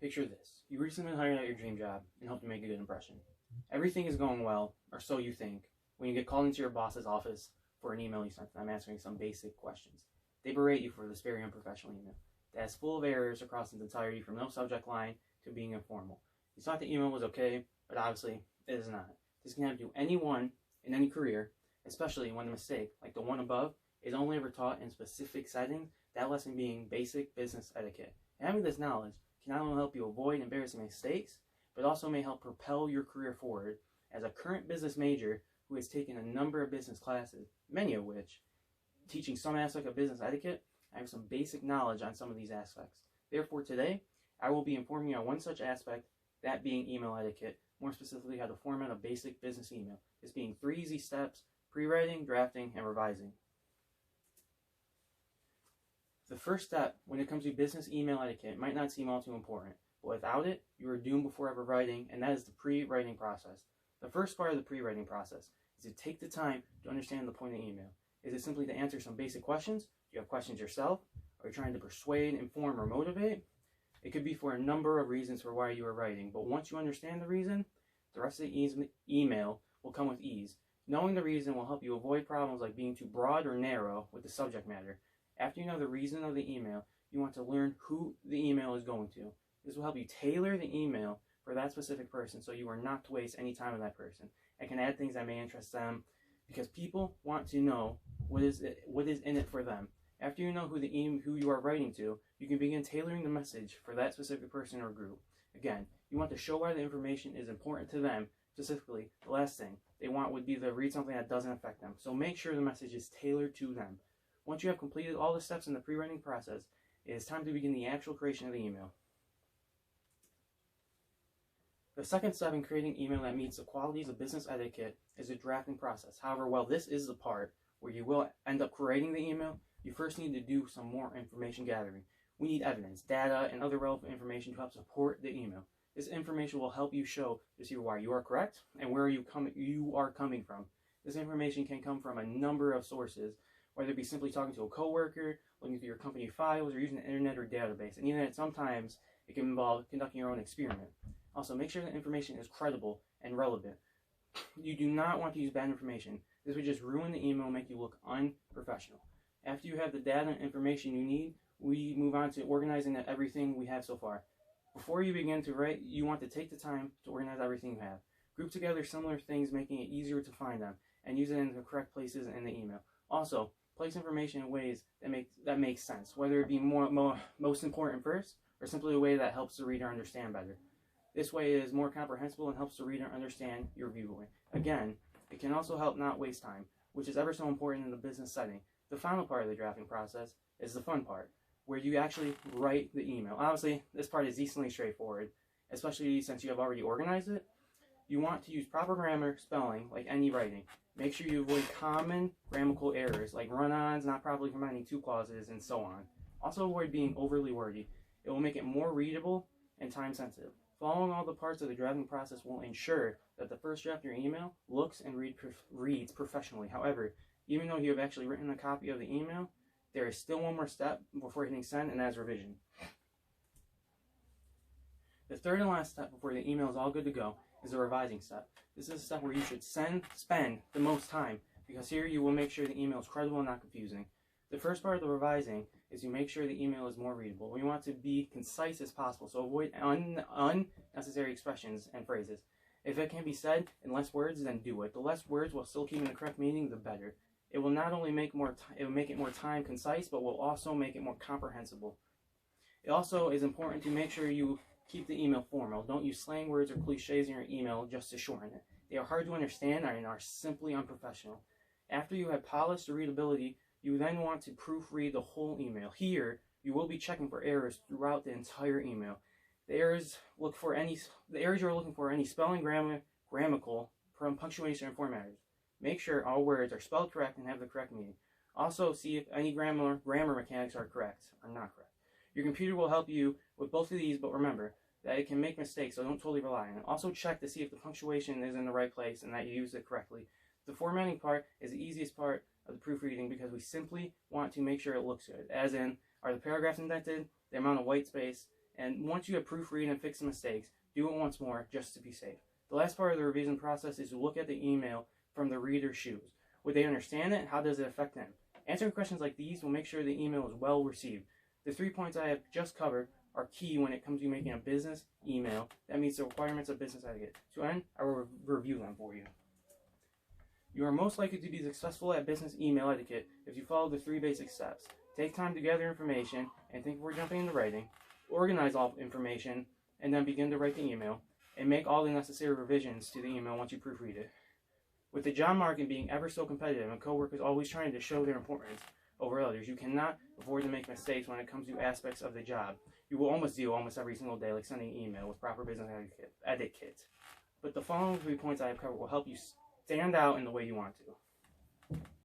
Picture this. You recently been hired at your dream job and hope to make a good impression. Everything is going well, or so you think, when you get called into your boss's office for an email you sent them answering some basic questions. They berate you for this very unprofessional email that is full of errors across its entirety from no subject line to being informal. You thought the email was okay, but obviously it is not. This can happen to anyone in any career, especially when the mistake, like the one above, is only ever taught in specific settings, that lesson being basic business etiquette. And having this knowledge can not only help you avoid embarrassing mistakes, but also may help propel your career forward. As a current business major who has taken a number of business classes, many of which teaching some aspect of business etiquette, I have some basic knowledge on some of these aspects. Therefore, today, I will be informing you on one such aspect, that being email etiquette, more specifically how to format a basic business email. This being 3 easy steps: pre-writing, drafting, and revising. The first step when it comes to business email etiquette might not seem all too important, but without it, you are doomed before ever writing, and that is the pre-writing process. The first part of the pre-writing process is to take the time to understand the point of email. Is it simply to answer some basic questions? Do you have questions yourself? Are you trying to persuade, inform, or motivate? It could be for a number of reasons for why you are writing, but once you understand the reason, the rest of the email will come with ease. Knowing the reason will help you avoid problems like being too broad or narrow with the subject matter. After you know the reason of the email, you want to learn who the email is going to. This will help you tailor the email for that specific person so you are not to waste any time with that person. And can add things that may interest them because people want to know what is in it for them. After you know who you are writing to, you can begin tailoring the message for that specific person or group. Again, you want to show why the information is important to them. Specifically, the last thing they want would be to read something that doesn't affect them. So make sure the message is tailored to them. Once you have completed all the steps in the pre-writing process, it is time to begin the actual creation of the email. The second step in creating email that meets the qualities of business etiquette is the drafting process. However, while this is the part where you will end up creating the email, you first need to do some more information gathering. We need evidence, data, and other relevant information to help support the email. This information will help you show to see why you are correct and where you are coming from. This information can come from a number of sources, whether it be simply talking to a coworker, looking through your company files, or using the internet or database. And even that sometimes it can involve conducting your own experiment. Also, make sure that information is credible and relevant. You do not want to use bad information. This would just ruin the email and make you look unprofessional. After you have the data and information you need, we move on to organizing everything we have so far. Before you begin to write, you want to take the time to organize everything you have. Group together similar things, making it easier to find them, and use it in the correct places in the email. Also, place information in ways that make sense, whether it be most important first, or simply a way that helps the reader understand better. This way it is more comprehensible and helps the reader understand your viewpoint. Again, it can also help not waste time, which is ever so important in the business setting. The final part of the drafting process is the fun part, where you actually write the email. Honestly, this part is decently straightforward, especially since you have already organized it. You want to use proper grammar, spelling, like any writing. Make sure you avoid common grammatical errors, like run-ons, not properly combining two clauses, and so on. Also avoid being overly wordy. It will make it more readable and time-sensitive. Following all the parts of the drafting process will ensure that the first draft of your email looks and reads professionally. However, even though you have actually written a copy of the email, there is still one more step before hitting send, and that is revision. The third and last step before the email is all good to go is the revising step. This is a step where you should spend the most time, because here you will make sure the email is credible and not confusing. The first part of the revising is you make sure the email is more readable. We want to be concise as possible, so avoid unnecessary expressions and phrases. If it can be said in less words, then do it. The less words while still keeping the correct meaning, the better. It will not only make it more time concise, but will also make it more comprehensible. It also is important to make sure you keep the email formal. Don't use slang words or cliches in your email just to shorten it. They are hard to understand and are simply unprofessional. After you have polished the readability, you then want to proofread the whole email. Here, you will be checking for errors throughout the entire email. The errors you're looking for are any spelling, grammatical, punctuation, and formatting. Make sure all words are spelled correct and have the correct meaning. Also, see if any grammar mechanics are not correct. Your computer will help you with both of these, but remember that it can make mistakes, so don't totally rely on it. Also check to see if the punctuation is in the right place and that you use it correctly. The formatting part is the easiest part of the proofreading because we simply want to make sure it looks good, as in, are the paragraphs indented, the amount of white space, And once you have proofread and fixed the mistakes, do it once more just to be safe. The last part of the revision process is to look at the email from the reader's shoes. Would they understand it? How does it affect them? Answering questions like these will make sure the email is well received. The 3 points I have just covered are key when it comes to making a business email that meets the requirements of business etiquette. To end, I will review them for you. You are most likely to be successful at business email etiquette if you follow the 3 basic steps. Take time to gather information and think before jumping into writing. Organize all information and then begin to write the email. And make all the necessary revisions to the email once you proofread it. With the job market being ever so competitive and coworkers always trying to show their importance over others, you cannot afford to make mistakes when it comes to aspects of the job. You will do almost every single day, like sending an email with proper business etiquette. But the following 3 points I have covered will help you stand out in the way you want to.